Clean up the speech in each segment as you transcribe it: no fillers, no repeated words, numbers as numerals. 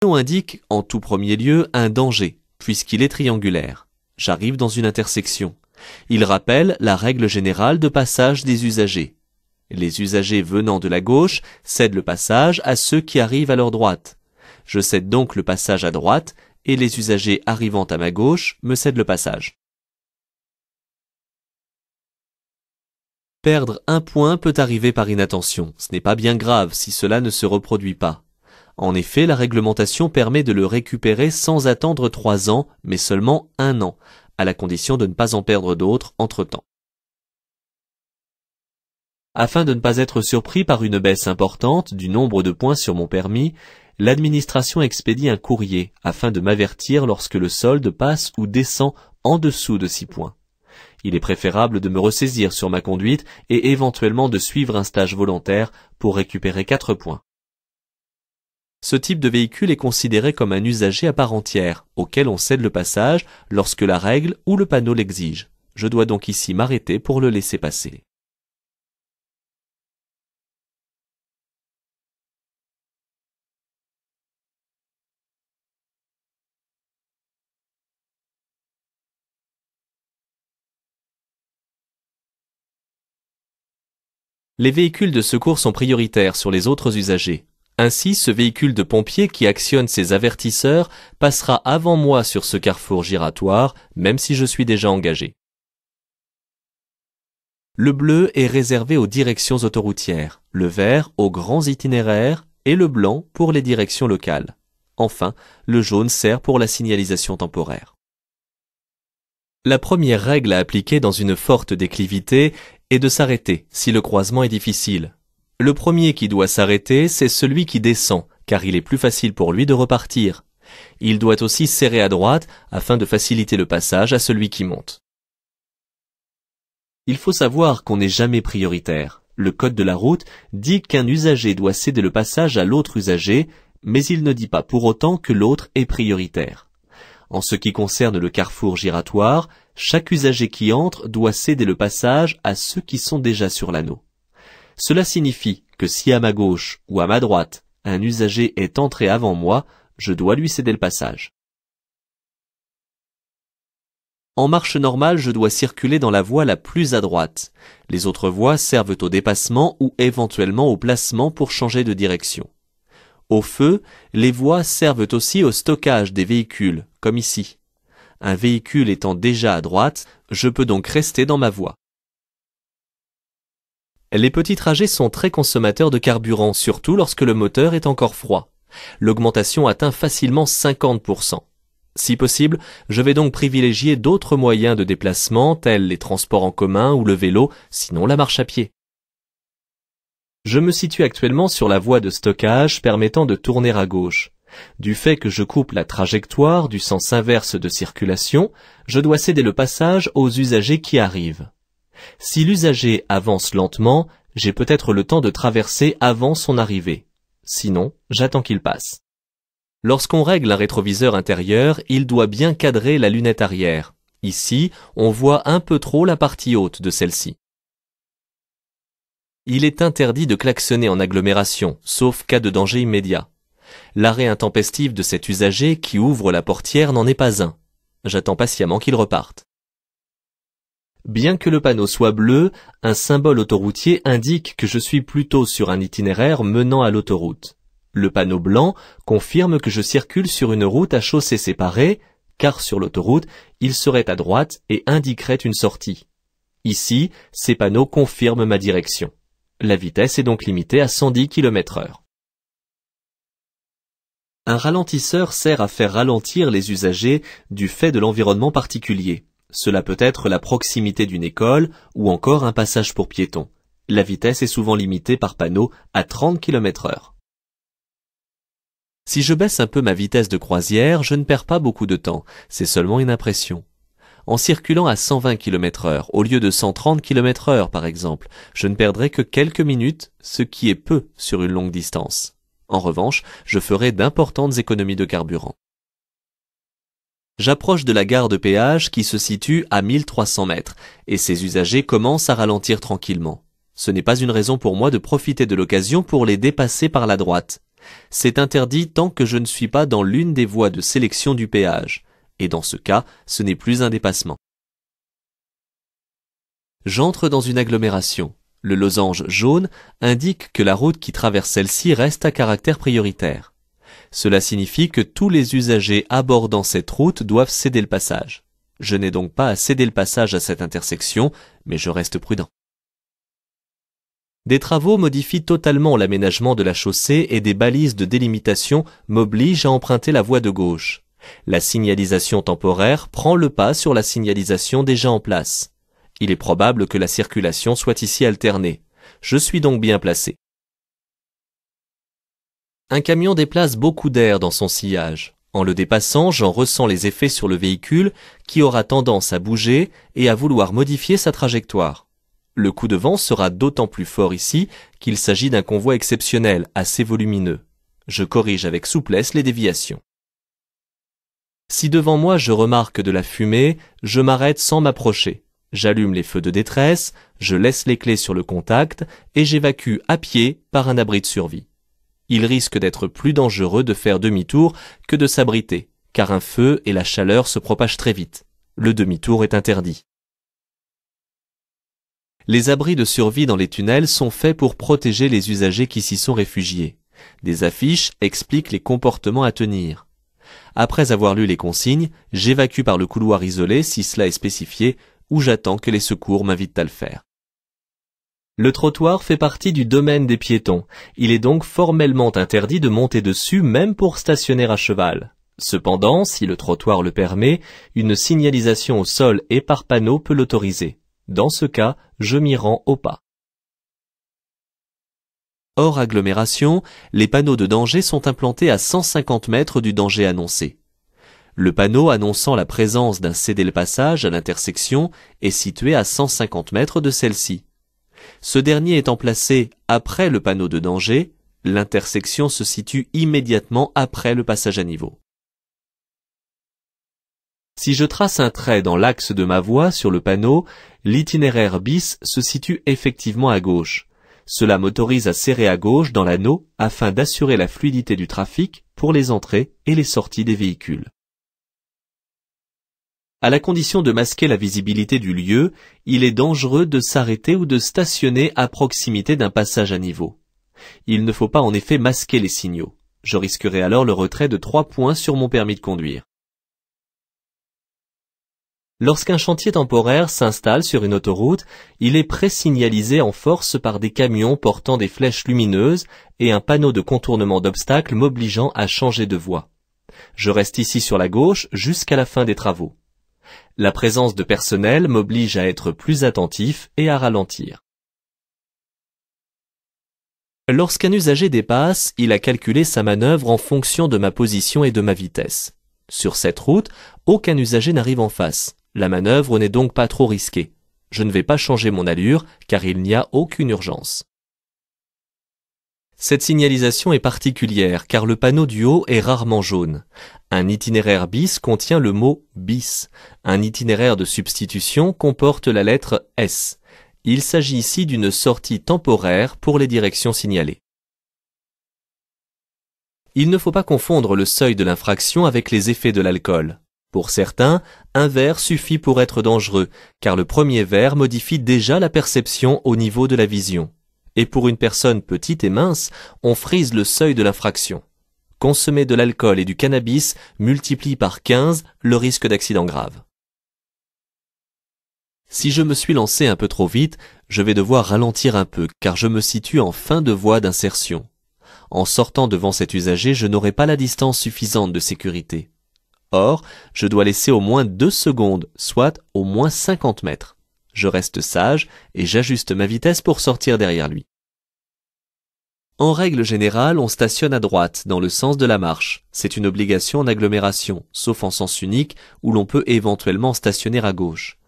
panneau indique, en tout premier lieu, un danger, puisqu'il est triangulaire. J'arrive dans une intersection. Il rappelle la règle générale de passage des usagers. Les usagers venant de la gauche cèdent le passage à ceux qui arrivent à leur droite. Je cède donc le passage à droite, et les usagers arrivant à ma gauche me cèdent le passage. Perdre un point peut arriver par inattention. Ce n'est pas bien grave si cela ne se reproduit pas. En effet, la réglementation permet de le récupérer sans attendre 3 ans, mais seulement 1 an, à la condition de ne pas en perdre d'autres entre-temps. Afin de ne pas être surpris par une baisse importante du nombre de points sur mon permis, l'administration expédie un courrier afin de m'avertir lorsque le solde passe ou descend en dessous de 6 points. Il est préférable de me ressaisir sur ma conduite et éventuellement de suivre un stage volontaire pour récupérer 4 points. Ce type de véhicule est considéré comme un usager à part entière, auquel on cède le passage lorsque la règle ou le panneau l'exige. Je dois donc ici m'arrêter pour le laisser passer. Les véhicules de secours sont prioritaires sur les autres usagers. Ainsi, ce véhicule de pompier qui actionne ses avertisseurs passera avant moi sur ce carrefour giratoire, même si je suis déjà engagé. Le bleu est réservé aux directions autoroutières, le vert aux grands itinéraires et le blanc pour les directions locales. Enfin, le jaune sert pour la signalisation temporaire. La première règle à appliquer dans une forte déclivité est de s'arrêter si le croisement est difficile. Le premier qui doit s'arrêter, c'est celui qui descend, car il est plus facile pour lui de repartir. Il doit aussi serrer à droite afin de faciliter le passage à celui qui monte. Il faut savoir qu'on n'est jamais prioritaire. Le code de la route dit qu'un usager doit céder le passage à l'autre usager, mais il ne dit pas pour autant que l'autre est prioritaire. En ce qui concerne le carrefour giratoire, chaque usager qui entre doit céder le passage à ceux qui sont déjà sur l'anneau. Cela signifie que si à ma gauche ou à ma droite, un usager est entré avant moi, je dois lui céder le passage. En marche normale, je dois circuler dans la voie la plus à droite. Les autres voies servent au dépassement ou éventuellement au placement pour changer de direction. Au feu, les voies servent aussi au stockage des véhicules, comme ici. Un véhicule étant déjà à droite, je peux donc rester dans ma voie. Les petits trajets sont très consommateurs de carburant, surtout lorsque le moteur est encore froid. L'augmentation atteint facilement 50%. Si possible, je vais donc privilégier d'autres moyens de déplacement, tels les transports en commun ou le vélo, sinon la marche à pied. Je me situe actuellement sur la voie de stockage permettant de tourner à gauche. Du fait que je coupe la trajectoire du sens inverse de circulation, je dois céder le passage aux usagers qui arrivent. Si l'usager avance lentement, j'ai peut-être le temps de traverser avant son arrivée. Sinon, j'attends qu'il passe. Lorsqu'on règle un rétroviseur intérieur, il doit bien cadrer la lunette arrière. Ici, on voit un peu trop la partie haute de celle-ci. Il est interdit de klaxonner en agglomération, sauf cas de danger immédiat. L'arrêt intempestif de cet usager qui ouvre la portière n'en est pas un. J'attends patiemment qu'il reparte. Bien que le panneau soit bleu, un symbole autoroutier indique que je suis plutôt sur un itinéraire menant à l'autoroute. Le panneau blanc confirme que je circule sur une route à chaussée séparée, car sur l'autoroute, il serait à droite et indiquerait une sortie. Ici, ces panneaux confirment ma direction. La vitesse est donc limitée à 110 km/h. Un ralentisseur sert à faire ralentir les usagers du fait de l'environnement particulier. Cela peut être la proximité d'une école ou encore un passage pour piétons. La vitesse est souvent limitée par panneau à 30 km/h. Si je baisse un peu ma vitesse de croisière, je ne perds pas beaucoup de temps, c'est seulement une impression. En circulant à 120 km/h au lieu de 130 km/h par exemple, je ne perdrai que quelques minutes, ce qui est peu sur une longue distance. En revanche, je ferai d'importantes économies de carburant. J'approche de la gare de péage qui se situe à 1300 mètres et ses usagers commencent à ralentir tranquillement. Ce n'est pas une raison pour moi de profiter de l'occasion pour les dépasser par la droite. C'est interdit tant que je ne suis pas dans l'une des voies de sélection du péage, et dans ce cas, ce n'est plus un dépassement. J'entre dans une agglomération. Le losange jaune indique que la route qui traverse celle-ci reste à caractère prioritaire. Cela signifie que tous les usagers abordant cette route doivent céder le passage. Je n'ai donc pas à céder le passage à cette intersection, mais je reste prudent. Des travaux modifient totalement l'aménagement de la chaussée et des balises de délimitation m'obligent à emprunter la voie de gauche. La signalisation temporaire prend le pas sur la signalisation déjà en place. Il est probable que la circulation soit ici alternée. Je suis donc bien placé. Un camion déplace beaucoup d'air dans son sillage. En le dépassant, j'en ressens les effets sur le véhicule qui aura tendance à bouger et à vouloir modifier sa trajectoire. Le coup de vent sera d'autant plus fort ici qu'il s'agit d'un convoi exceptionnel, assez volumineux. Je corrige avec souplesse les déviations. Si devant moi je remarque de la fumée, je m'arrête sans m'approcher. J'allume les feux de détresse, je laisse les clés sur le contact et j'évacue à pied par un abri de survie. Il risque d'être plus dangereux de faire demi-tour que de s'abriter, car un feu et la chaleur se propagent très vite. Le demi-tour est interdit. Les abris de survie dans les tunnels sont faits pour protéger les usagers qui s'y sont réfugiés. Des affiches expliquent les comportements à tenir. Après avoir lu les consignes, j'évacue par le couloir isolé si cela est spécifié, ou j'attends que les secours m'invitent à le faire. Le trottoir fait partie du domaine des piétons. Il est donc formellement interdit de monter dessus même pour stationner à cheval. Cependant, si le trottoir le permet, une signalisation au sol et par panneau peut l'autoriser. Dans ce cas, je m'y rends au pas. Hors agglomération, les panneaux de danger sont implantés à 150 mètres du danger annoncé. Le panneau annonçant la présence d'un cédé-le-passage à l'intersection est situé à 150 mètres de celle-ci. Ce dernier étant placé après le panneau de danger, l'intersection se situe immédiatement après le passage à niveau. Si je trace un trait dans l'axe de ma voie sur le panneau, l'itinéraire bis se situe effectivement à gauche. Cela m'autorise à serrer à gauche dans l'anneau afin d'assurer la fluidité du trafic pour les entrées et les sorties des véhicules. À la condition de masquer la visibilité du lieu, il est dangereux de s'arrêter ou de stationner à proximité d'un passage à niveau. Il ne faut pas en effet masquer les signaux. Je risquerai alors le retrait de 3 points sur mon permis de conduire. Lorsqu'un chantier temporaire s'installe sur une autoroute, il est pré-signalisé en force par des camions portant des flèches lumineuses et un panneau de contournement d'obstacles m'obligeant à changer de voie. Je reste ici sur la gauche jusqu'à la fin des travaux. La présence de personnel m'oblige à être plus attentif et à ralentir. Lorsqu'un usager dépasse, il a calculé sa manœuvre en fonction de ma position et de ma vitesse. Sur cette route, aucun usager n'arrive en face. La manœuvre n'est donc pas trop risquée. Je ne vais pas changer mon allure car il n'y a aucune urgence. Cette signalisation est particulière car le panneau du haut est rarement jaune. Un itinéraire bis contient le mot bis. Un itinéraire de substitution comporte la lettre S. Il s'agit ici d'une sortie temporaire pour les directions signalées. Il ne faut pas confondre le seuil de l'infraction avec les effets de l'alcool. Pour certains, un verre suffit pour être dangereux, car le premier verre modifie déjà la perception au niveau de la vision. Et pour une personne petite et mince, on frise le seuil de l'infraction. Consommer de l'alcool et du cannabis multiplie par 15 le risque d'accident grave. Si je me suis lancé un peu trop vite, je vais devoir ralentir un peu, car je me situe en fin de voie d'insertion. En sortant devant cet usager, je n'aurai pas la distance suffisante de sécurité. Or, je dois laisser au moins 2 secondes, soit au moins 50 mètres. Je reste sage et j'ajuste ma vitesse pour sortir derrière lui. En règle générale, on stationne à droite, dans le sens de la marche. C'est une obligation en agglomération, sauf en sens unique, où l'on peut éventuellement stationner à gauche.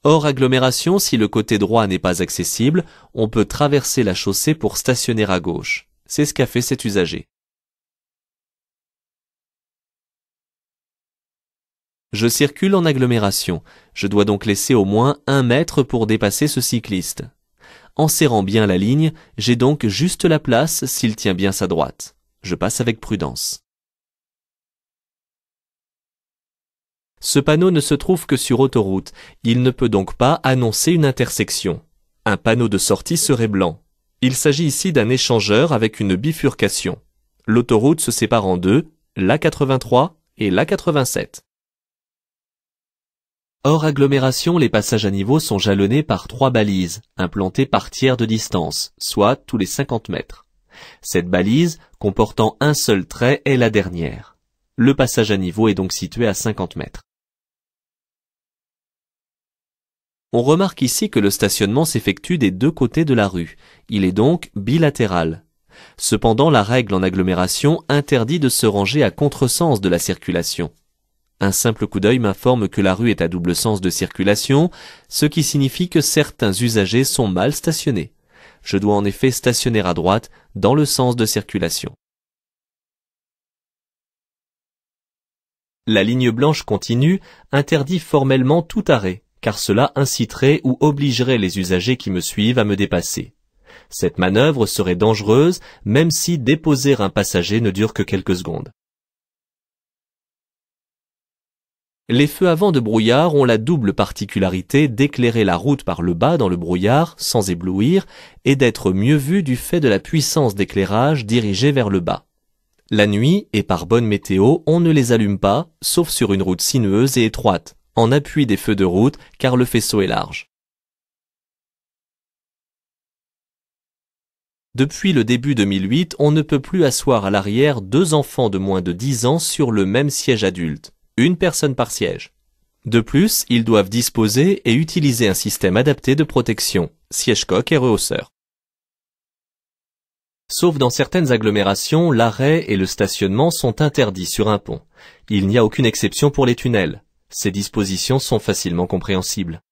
Hors agglomération, si le côté droit n'est pas accessible, on peut traverser la chaussée pour stationner à gauche. C'est ce qu'a fait cet usager. Je circule en agglomération. Je dois donc laisser au moins 1 mètre pour dépasser ce cycliste. En serrant bien la ligne, j'ai donc juste la place s'il tient bien sa droite. Je passe avec prudence. Ce panneau ne se trouve que sur autoroute. Il ne peut donc pas annoncer une intersection. Un panneau de sortie serait blanc. Il s'agit ici d'un échangeur avec une bifurcation. L'autoroute se sépare en deux, l'A83 et l'A87. Hors agglomération, les passages à niveau sont jalonnés par 3 balises, implantées par tiers de distance, soit tous les 50 mètres. Cette balise, comportant un seul trait, est la dernière. Le passage à niveau est donc situé à 50 mètres. On remarque ici que le stationnement s'effectue des deux côtés de la rue. Il est donc bilatéral. Cependant, la règle en agglomération interdit de se ranger à contresens de la circulation. Un simple coup d'œil m'informe que la rue est à double sens de circulation, ce qui signifie que certains usagers sont mal stationnés. Je dois en effet stationner à droite dans le sens de circulation. La ligne blanche continue interdit formellement tout arrêt, car cela inciterait ou obligerait les usagers qui me suivent à me dépasser. Cette manœuvre serait dangereuse, même si déposer un passager ne dure que quelques secondes. Les feux avant de brouillard ont la double particularité d'éclairer la route par le bas dans le brouillard, sans éblouir, et d'être mieux vus du fait de la puissance d'éclairage dirigée vers le bas. La nuit, et par bonne météo, on ne les allume pas, sauf sur une route sinueuse et étroite, en appui des feux de route, car le faisceau est large. Depuis le début 2008, on ne peut plus asseoir à l'arrière 2 enfants de moins de 10 ans sur le même siège adulte. Une personne par siège. De plus, ils doivent disposer et utiliser un système adapté de protection, siège-coque et rehausseur. Sauf dans certaines agglomérations, l'arrêt et le stationnement sont interdits sur un pont. Il n'y a aucune exception pour les tunnels. Ces dispositions sont facilement compréhensibles.